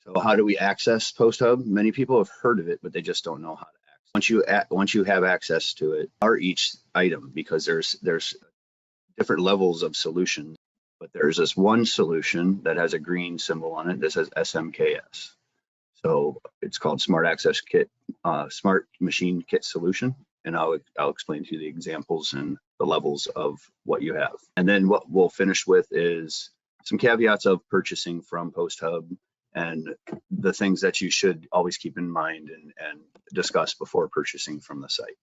So how do we access PostHub? Many people have heard of it, but they just don't know how to access. Once you have access to it, are each item, because there's different levels of solutions, but there's this one solution that has a green symbol on it that says SMKS. So it's called Smart Access Kit, Smart Machine Kit Solution, and I'll explain to you the examples and the levels of what you have. And then what we'll finish with is some caveats of purchasing from PostHub and the things that you should always keep in mind and discuss before purchasing from the site.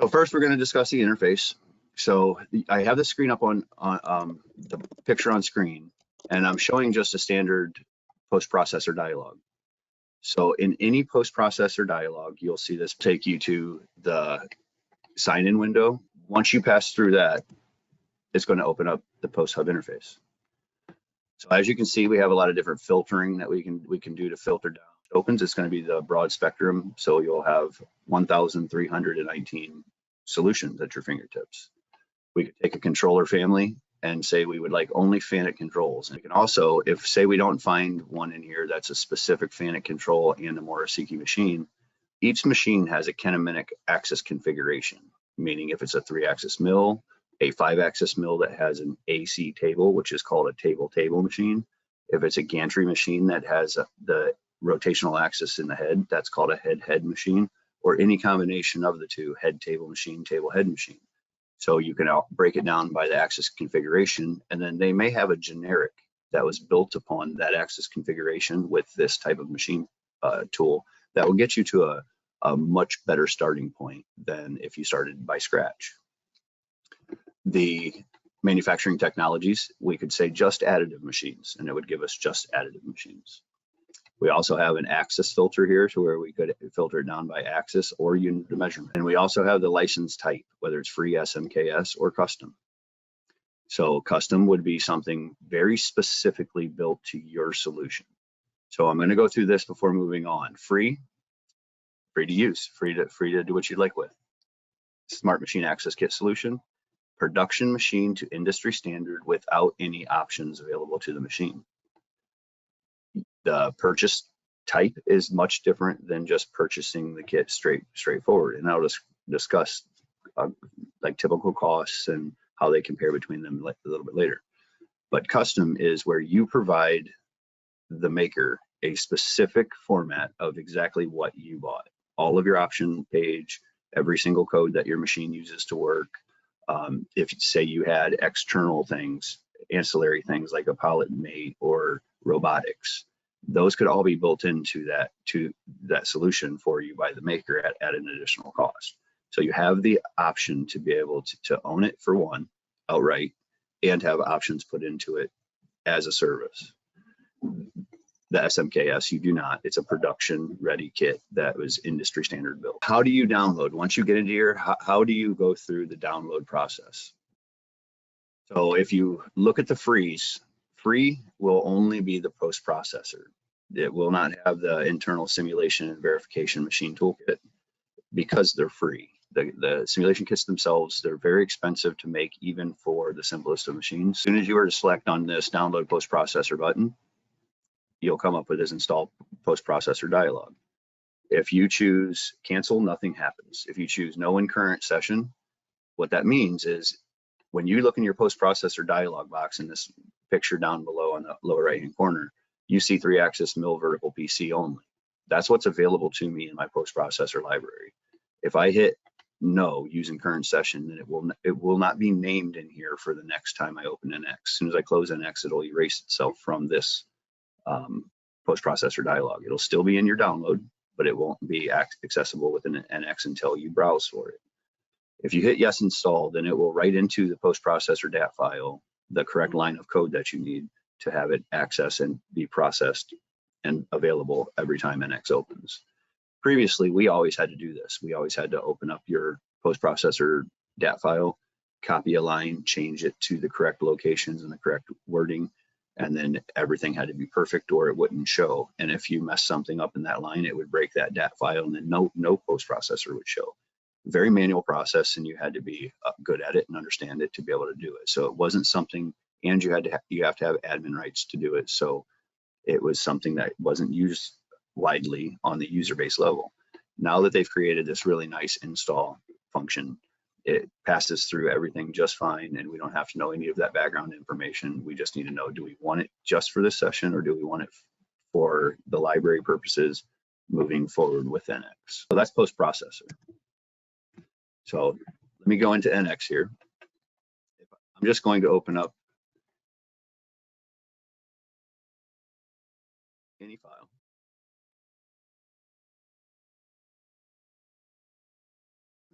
So first, we're going to discuss the interface. So I have the screen up on the picture on screen, and I'm showing just a standard post-processor dialog. So in any post-processor dialog, you'll see this take you to the sign-in window. Once you pass through that, it's going to open up the PostHub interface. So as you can see, we have a lot of different filtering that we can do to filter down. It opens, it's going to be the broad spectrum. So you'll have 1,319 solutions at your fingertips. We could take a controller family and say we would like only FANUC controls. And we can also, if say we don't find one in here that's a specific FANUC control and a Morosiki machine, each machine has a kinematic axis configuration, meaning if it's a 3-axis mill, a 5-axis mill that has an AC table, which is called a table-table machine. If it's a gantry machine that has the rotational axis in the head, that's called a head-head machine, or any combination of the two, head-table machine, table-head machine. So you can break it down by the axis configuration, and then they may have a generic that was built upon that axis configuration with this type of machine tool that will get you to a much better starting point than if you started by scratch. The manufacturing technologies, we could say just additive machines, and it would give us just additive machines. We also have an axis filter here to where we could filter it down by axis or unit of measurement. And we also have the license type, whether it's free, SMKS, or custom. So custom would be something very specifically built to your solution. So I'm going to go through this before moving on. Free to use, free to do what you'd like with. Smart Machine Access Kit Solution, production machine to industry standard without any options available to the machine. The purchase type is much different than just purchasing the kit straightforward, and I'll just discuss like typical costs and how they compare between them a little bit later. But custom is where you provide the maker a specific format of exactly what you bought. All of your option page, every single code that your machine uses to work. If say you had external things, ancillary things like a pilot mate or robotics, those could all be built into that solution for you by the maker at an additional cost. So you have the option to be able to own it for one outright and have options put into it as a service. The SMKS, you do not. It's a production ready kit that was industry standard built. How do you download? Once you get into here, how do you go through the download process? So if you look at the freeze, free will only be the post processor. It will not have the internal simulation and verification machine toolkit because they're free. The simulation kits themselves, they're very expensive to make even for the simplest of machines. As soon as you were to select on this download post processor button, you'll come up with this install post processor dialog. If you choose cancel, nothing happens. If you choose no in current session, what that means is when you look in your post processor dialog box in this picture down below on the lower right hand corner, you see 3-axis mill vertical PC only. That's what's available to me in my post processor library. If I hit no using current session, then it will not be named in here for the next time I open NX. As soon as I close NX, it'll erase itself from this post processor dialog. It'll still be in your download, but it won't be accessible within NX until you browse for it. If you hit yes install, then it will write into the post processor DAT file the correct line of code that you need to have it access and be processed and available every time NX opens. Previously, we always had to do this. We always had to open up your post processor DAT file, copy a line, change it to the correct locations and the correct wording, and then everything had to be perfect or it wouldn't show. And if you mess something up in that line, it would break that DAT file and then no post processor would show. Very manual process, and you had to be good at it and understand it to be able to do it. So it wasn't something, and you have to have admin rights to do it. So It was something that wasn't used widely on the user base level. Now that they've created this really nice install function, it passes through everything just fine, and we don't have to know any of that background information. We just need to know, do we want it just for this session, or do we want it for the library purposes moving forward with NX? So that's post-processor. So let me go into NX here. I'm just going to open up any file.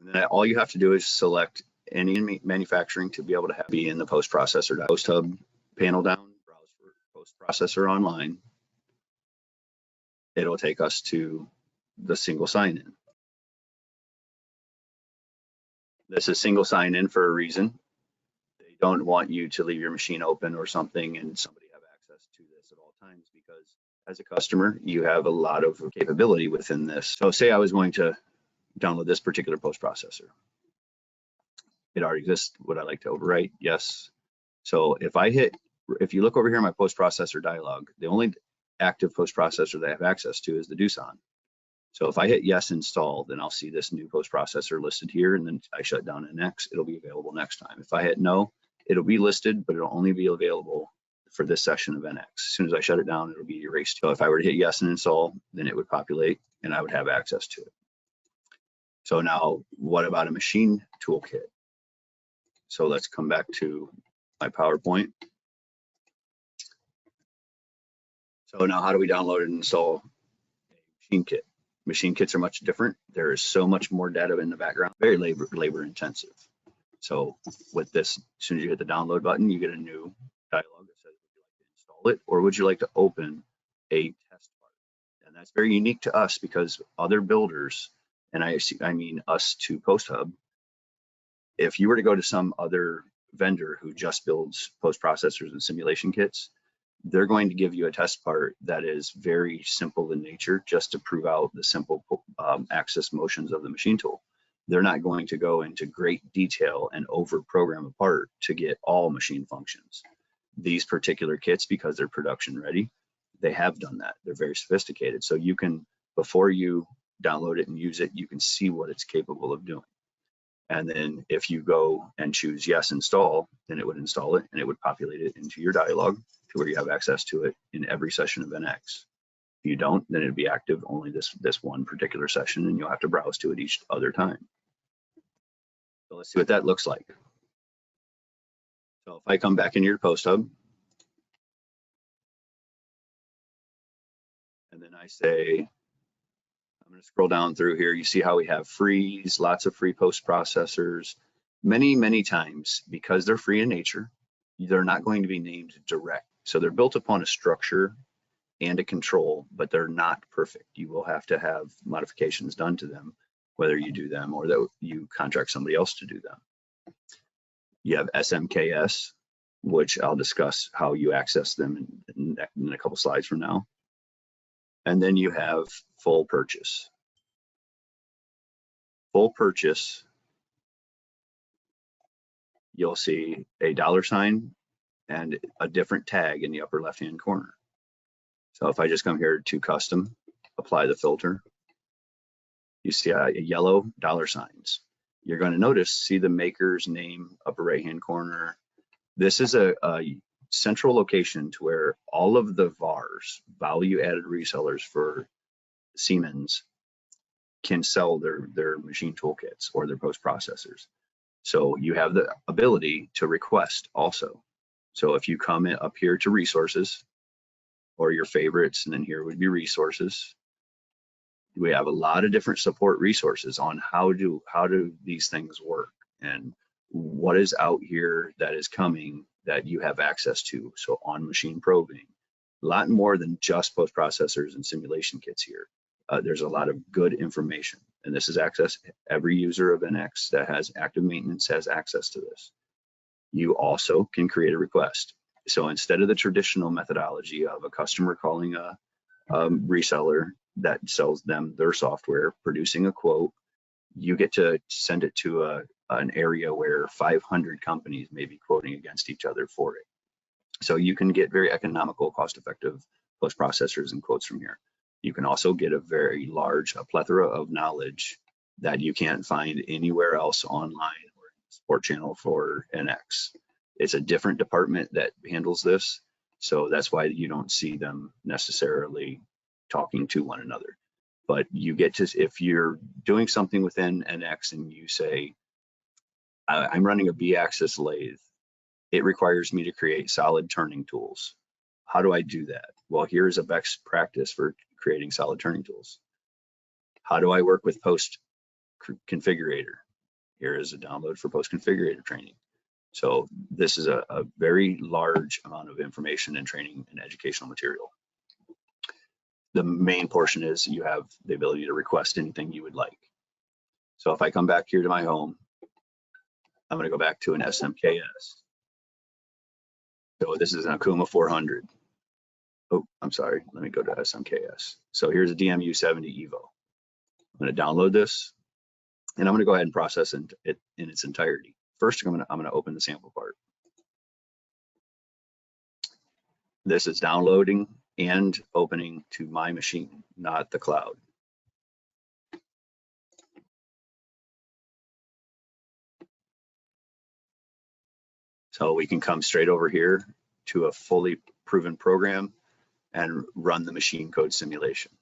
And then all you have to do is select any manufacturing to be able to be in the post-processor. Post hub panel down, browse for post-processor online. It'll take us to the single sign-in. This is single sign-in for a reason. They don't want you to leave your machine open or something and somebody have access to this at all times, because as a customer, you have a lot of capability within this. So say I was going to download this particular post-processor. It already exists. Would I like to overwrite? Yes. So if you look over here in my post-processor dialog, the only active post-processor that I have access to is the Doosan. So if I hit yes install, then I'll see this new post-processor listed here, and then I shut down NX, it'll be available next time. If I hit no, it'll be listed, but it'll only be available for this session of NX. As soon as I shut it down, it'll be erased. So if I were to hit yes and install, then it would populate and I would have access to it. So now, what about a machine toolkit? So let's come back to my PowerPoint. So now how do we download and install a machine kit? Machine kits are much different. There is so much more data in the background, very labor intensive. So with this, as soon as you hit the download button, you get a new dialog that says, would you like to install it, or would you like to open a test part? And that's very unique to us, because other builders, and I mean us to Post Hub, if you were to go to some other vendor who just builds post processors and simulation kits, they're going to give you a test part that is very simple in nature, just to prove out the simple access motions of the machine tool. They're not going to go into great detail and over program a part to get all machine functions. These particular kits, because they're production ready, they have done that. They're very sophisticated. So you can, before you download it and use it, you can see what it's capable of doing. And then if you go and choose yes install, then it would install it and it would populate it into your dialog to where you have access to it in every session of NX. If you don't, then it'd be active only this one particular session, and you'll have to browse to it each other time. So let's see what that looks like. So if I come back in your Post Hub, and then I say, I'm going to scroll down through here. You see how we have frees, lots of free post processors. Many times, because they're free in nature, they're not going to be named direct. So they're built upon a structure and a control, but they're not perfect. You will have to have modifications done to them, whether you do them or that you contract somebody else to do them. You have SMKS, which I'll discuss how you access them in a couple slides from now. And then you have full purchase. Full purchase, you'll see a $sign and a different tag in the upper left-hand corner. So if I just come here to custom, apply the filter, you see a yellow $signs. You're going to see the maker's name, upper right-hand corner. This is a central location to where all of the VARs, value-added resellers for Siemens, can sell their machine toolkits or their post processors. So you have the ability to request also. So if you come up here to resources or your favorites, and then here would be resources, we have a lot of different support resources on how do these things work and what is out here that is coming that you have access to. So on machine probing, a lot more than just post processors and simulation kits here. There's a lot of good information, and this is access. Every user of NX that has active maintenance has access to this. You also can create a request. So instead of the traditional methodology of a customer calling a reseller that sells them their software, producing a quote, you get to send it to an area where 500 companies may be quoting against each other for it. So you can get very economical, cost-effective post processors and quotes from here. You can also get a plethora of knowledge that you can't find anywhere else online or support channel for NX. It's a different department that handles this, so that's why you don't see them necessarily talking to one another. But you get to, if you're doing something within NX and you say, I'm running a B-axis lathe, it requires me to create solid turning tools. How do I do that? Well, here's a best practice for creating solid turning tools. How do I work with post configurator? Here is a download for post configurator training. So this is a very large amount of information and training and educational material. The main portion is you have the ability to request anything you would like. So if I come back here to my home, I'm going to go back to an SMKS. So this is an Akuma 400. Oh, I'm sorry. Let me go to SMKS. So here's a DMU 70 Evo. I'm going to download this, and I'm going to go ahead and process it in its entirety. First, I'm going to open the sample part. This is downloading and opening to my machine, not the cloud. So we can come straight over here to a fully proven program and run the machine code simulation.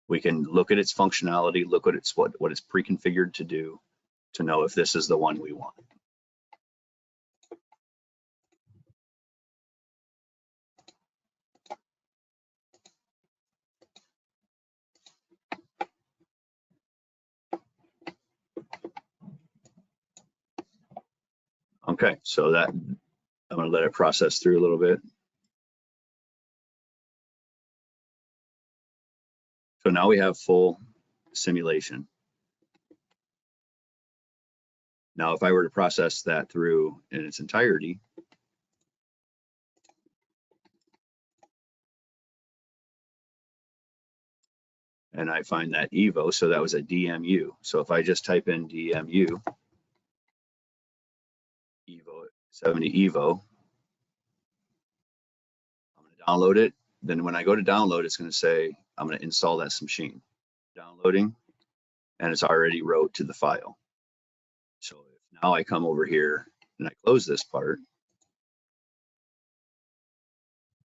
We can look at its functionality, look at what it's pre-configured to do to know if this is the one we want. Okay, so that I'm going to let it process through a little bit. So now we have full simulation. Now, if I were to process that through in its entirety, and I find that Evo, so that was a DMU. So if I just type in DMU, Evo 70 Evo, I'm going to download it. Then when I go to download, it's going to say, I'm going to install that machine. Downloading, and it's already wrote to the file. So if now I come over here and I close this part,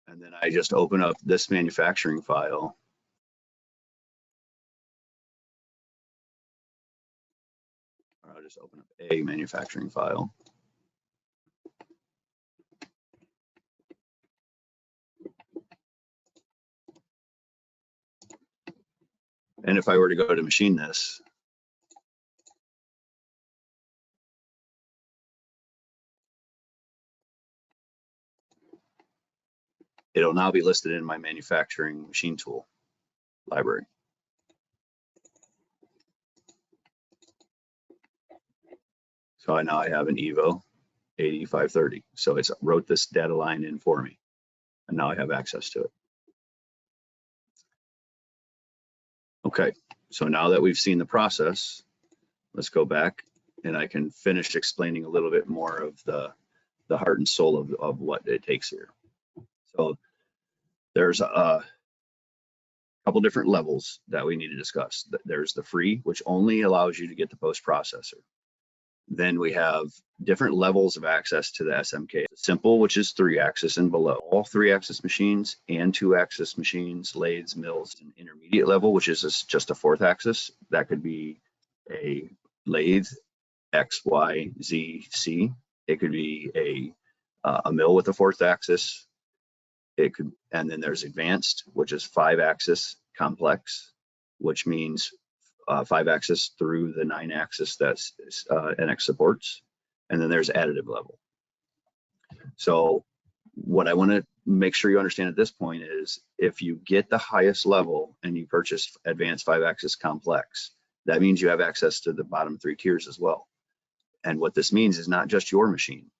and then I just open up this manufacturing file, or I'll just open up a manufacturing file. And if I were to go to machine this, it'll now be listed in my manufacturing machine tool library. So now I have an Evo 8530. So it's wrote this data line in for me, and now I have access to it. Okay, so now that we've seen the process, let's go back and I can finish explaining a little bit more of the heart and soul of what it takes here. So there's a couple different levels that we need to discuss. There's the free, which only allows you to get the post processor. Then we have different levels of access to the SMK. Simple, which is 3-axis and below. All 3-axis machines and 2-axis machines, lathes, mills. An intermediate level, which is just a 4th axis. That could be a lathe, X, Y, Z, C. It could be a mill with a 4th axis. It could, and then there's advanced, which is 5-axis complex, which means 5-axis through the 9-axis that's NX supports. And then there's additive level. So what I want to make sure you understand at this point is if you get the highest level and you purchase advanced 5-axis complex, that means you have access to the bottom 3 tiers as well. And what this means is not just your machine,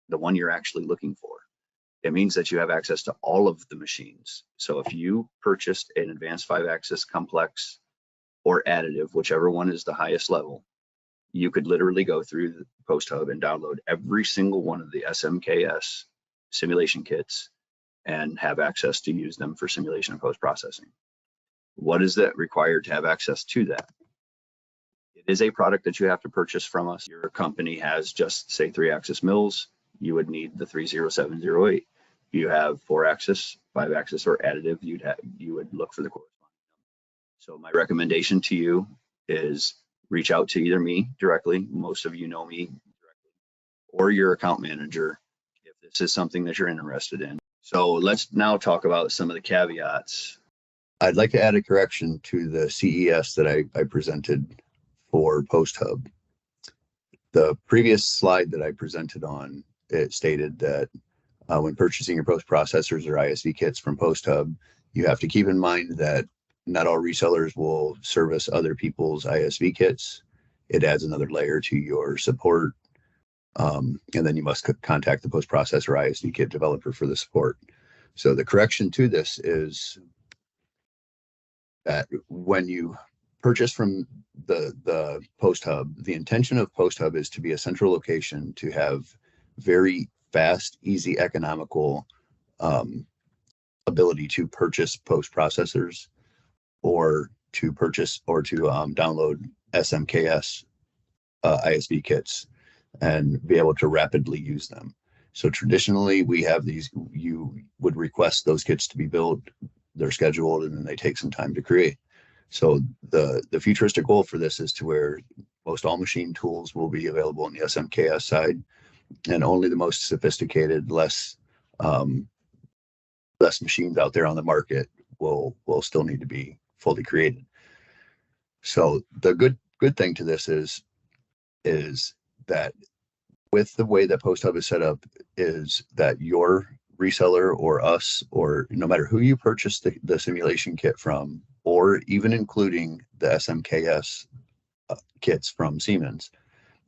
the one you're actually looking for. It means that you have access to all of the machines. So if you purchased an advanced 5-axis complex or additive, whichever one is the highest level, you could literally go through the Post Hub and download every single one of the SMKS simulation kits and have access to use them for simulation and post-processing. What is that required to have access to that? It is a product that you have to purchase from us. Your company has just, say, 3-axis mills, you would need the 30708. You have 4-axis, 5-axis, or additive, you would look for the corresponding. So my recommendation to you is reach out to either me directly, most of you know me directly, or your account manager if this is something that you're interested in. So let's now talk about some of the caveats. I'd like to add a correction to the CES that I presented for PostHub. The previous slide that I presented on, it stated that when purchasing your post processors or ISV kits from PostHub, you have to keep in mind that not all resellers will service other people's ISV kits. It adds another layer to your support. And then you must contact the post processor ISV kit developer for the support. So the correction to this is that when you purchase from the PostHub, the intention of PostHub is to be a central location to have very fast, easy, economical ability to purchase post processors or to purchase or to download SMKS ISV kits and be able to rapidly use them. So traditionally, we have these, you would request those kits to be built, they're scheduled, and then they take some time to create. So the futuristic goal for this is to where most all machine tools will be available on the SMKS side, and only the most sophisticated, less machines out there on the market will still need to be fully created. So the good thing to this is that with the way that PostHub is set up is that your reseller or us, or no matter who you purchase the simulation kit from, or even including the SMKS kits from Siemens,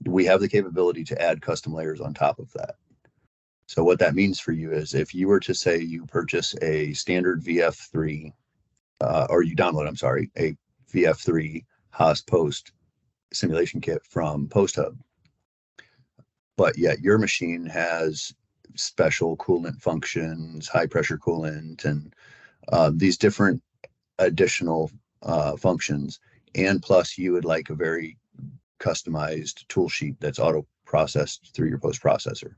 we have the capability to add custom layers on top of that. So what that means for you is if you were to say you purchase a standard VF3, or you download, I'm sorry, a VF3 Haas Post simulation kit from PostHub, but yet your machine has special coolant functions, high pressure coolant, and these different additional functions. And plus you would like a very customized tool sheet that's auto processed through your post processor.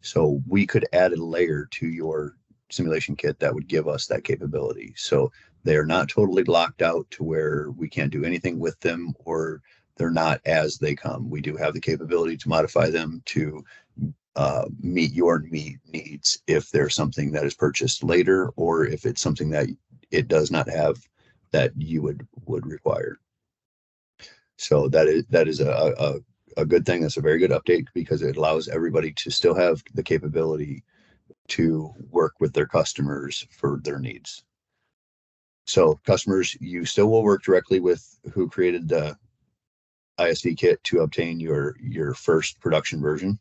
So we could add a layer to your simulation kit that would give us that capability. So they're not totally locked out to where we can't do anything with them, or they're not as they come. We do have the capability to modify them to meet your needs if there's something that is purchased later, or if it's something that it does not have that you would require. So that is a good thing. That's a very good update because it allows everybody to still have the capability to work with their customers for their needs. So customers, you still will work directly with who created the ISV kit to obtain your first production version.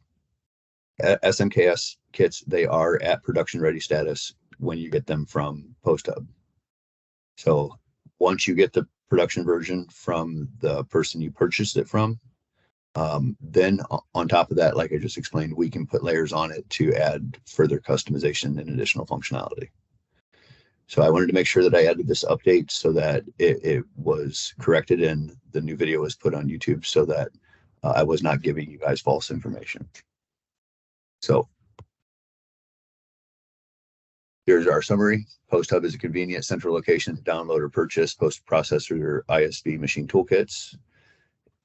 SMKS kits, they are at production ready status when you get them from PostHub. So once you get the production version from the person you purchased it from, then on top of that, like I just explained, we can put layers on it to add further customization and additional functionality. So I wanted to make sure that I added this update so that it was corrected and the new video was put on YouTube so that I was not giving you guys false information. So here's our summary. PostHub is a convenient central location to download or purchase post-processor or ISV machine toolkits,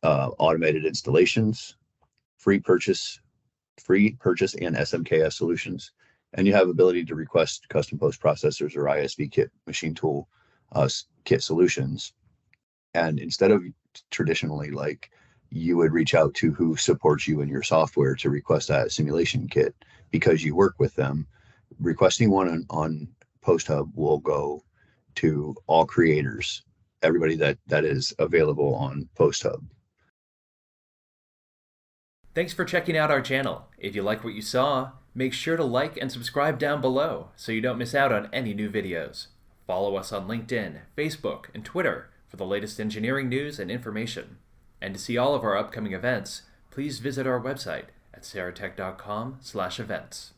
automated installations, free purchase and SMKS solutions. And you have ability to request custom post processors or ISV kit machine tool kit solutions. And instead of traditionally like you would reach out to who supports you in your software to request that simulation kit because you work with them, requesting one on PostHub will go to all creators, everybody that is available on PostHub. Thanks for checking out our channel. If you like what you saw, make sure to like and subscribe down below so you don't miss out on any new videos. Follow us on LinkedIn, Facebook, and Twitter for the latest engineering news and information. And to see all of our upcoming events, please visit our website at saratech.com/events.